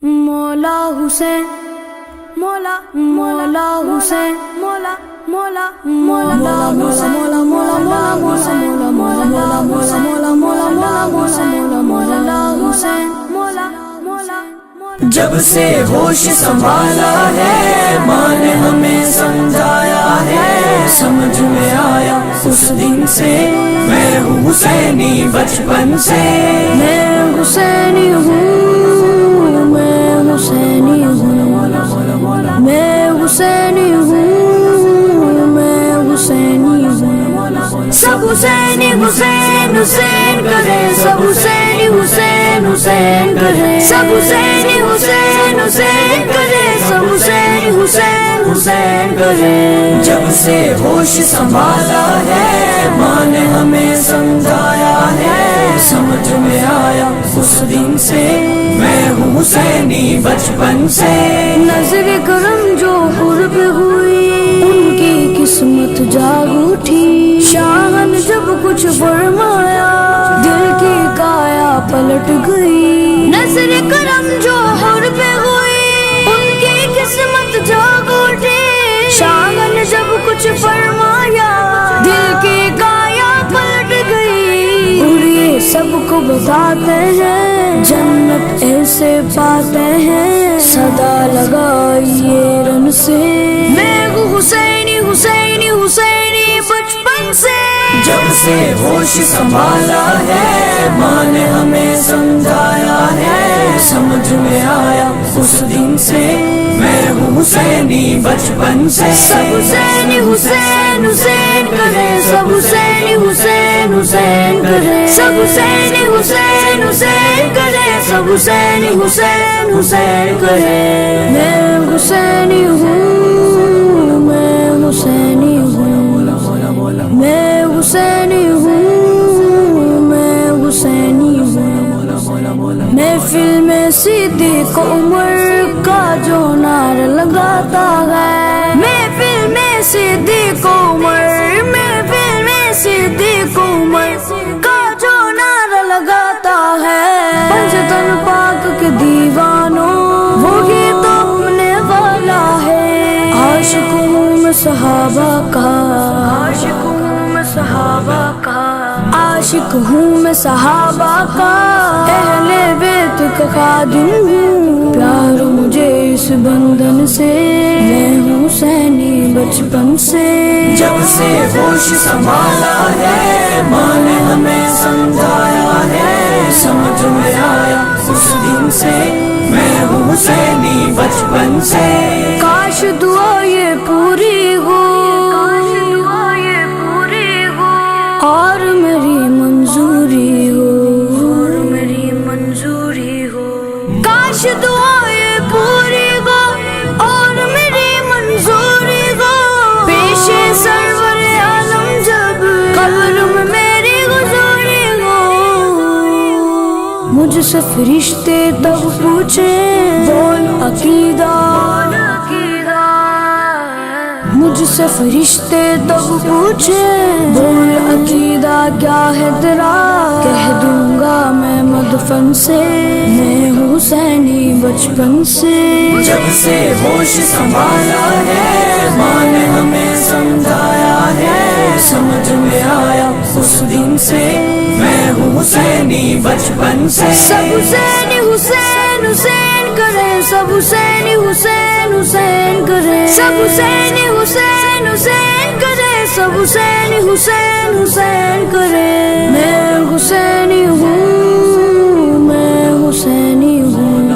مولا حسین مولا مولا حسین مولا مولا مولا مولا مولا مولا مولا مولا مولا مولا مولا حسین مولا مولا جب سے ہوش سنبھالا ہے ماں نے ہمیں سمجھایا ہے، سمجھ میں آیا اس دن سے میں ہوں حسینی بچپن سے، میں حسینی ہوں، میں حسینی ہوں، میں حسینی ہوں، میں حسینی ہوں، سب حسینی حسین حسین کرے، سب حسینی حسین حسین کرے، سب حسینی حسین حسین کرے، سب حسینی حسین حسین کرے۔ جب سے ہوش سنبھالا ہے ماں نے ہمیں سمجھایا ہے، سمجھ میں آیا اس دن سے میں ہوں حسینی بچپن سے، نظر کرم جو قرب ہوئی ان کی قسمت جاگ اٹھی، شاہ نے جب کچھ فرمایا دل کی کایا پلٹ گئی، نظر کرم جو قرب ہوئی ان کی قسمت جاگ اٹھی، شاہ نے جب کچھ فرمایا دل کی کایا پلٹ گئی، اور یہ سب کو بتاتے ہیں جنت ایسے پاتے ہیں، صدا لگائیے رن سے میں ہوں حسینی حسینی حسینی بچپن سے، جب سے ہوش سنبھالا ہے ماں نے ہمیں سمجھایا ہے، سمجھ میں آیا اس دن سے میں ہوں حسینی بچپن سے، سب حسینی حسین حسین کرے، سب حسینی حسین حسین کرے، سب حسینی حسین حسین کرے، سب حسینی حسین حسین کرے، میں حسینی ہوں، میں حسینی ہوں، میں حسینی ہوں، میں حسینی ہوں، محفل میں صدیق عمر کا جو نعرہ لگاتا ہے، محفل میں صدیق عمر، محفل میں صدیق عمر کا جو نعرہ لگاتا ہے، پنجتن پاک کے دیوانوں وہی تو اپنے والا ہے، عاشق ہوں میں صحابہ کا، عاشق ہوں میں صحابہ کا، عاشق ہوں میں صحابہ کا، اہل بیت کا خادم ہوں، پیار مجھے اس بندھن سے، میں ہوں حسینی بچپن سے، جب سے ہوش سنبھالا ہے ماں نے ہمیں سمجھایا ہے، سمجھ میں آیا اس دن سے میں ہوں حسینی بچپن سے، کاش دعا یہ پوری ہو، کاش دعا یہ پوری ہو، اور میری منظوری ہو، اور میری منظوری ہو، کاش دعا یہ پوری ہو اور میری منظوری ہو، پیش سرور عالم جب قبر میں میری حضوری ہو، مجھ سے فرشتے تب پوچھے بول عقیدہ، مجھ سے فرشتے تب پوچھے بول عقیدہ کیا ہے تیرا، کہہ دوں گا میں مدفن سے، میں ہوں حسینی بچپن سے، جب سے ہوش سنبھالا ہے ماں نے ہمیں سمجھایا ہے، سمجھ میں آیا اس دن سے میں ہوں حسینی بچپن سے، سب حسینی حسین حسین کرے، سب حسینی حسین حسین کرے، سب حسینی حسین حسین کرے، سب حسینی حسین حسین کرے، میں حسینی ہوں، میں حسینی ہوں،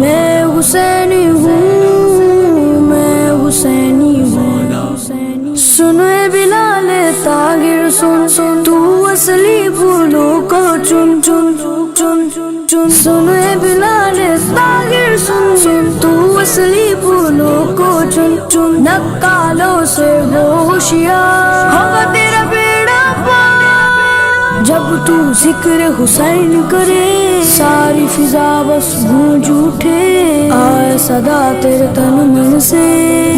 میں حسینی ہوں، میں حسینی ہوں، سنوے بلال طاہر سن سن تو اصلی پھولوں کو چن چن چن چن، سنوے بلال طاہر سن سن تو اصلی پھولوں کو چن چن، نکالوں سے ہوشیار ہوگا تیرا بیڑا پار، جب تو ذکر حسین کرے ساری فضا بس گونج اٹھے، آئے صدا تیرے تن من سے،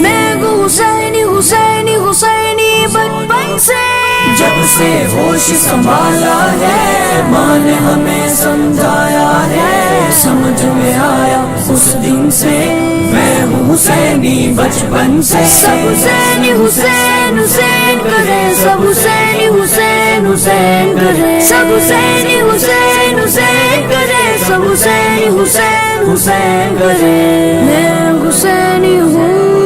میں گو حسینی حسینی حسینی بچپن سے، جب سے ہوش سنبھالا ہے ماں نے ہمیں سمجھایا ہے، سمجھ میں آیا اس دن سے میں ہوں حسینی بچپن سے. سب حسینی حسین حسین کرے سب حسینی حسین حسین کرے سب حسینی حسین حسین کرے سب حسینی حسین حسین کرے. میں حسینی ہوں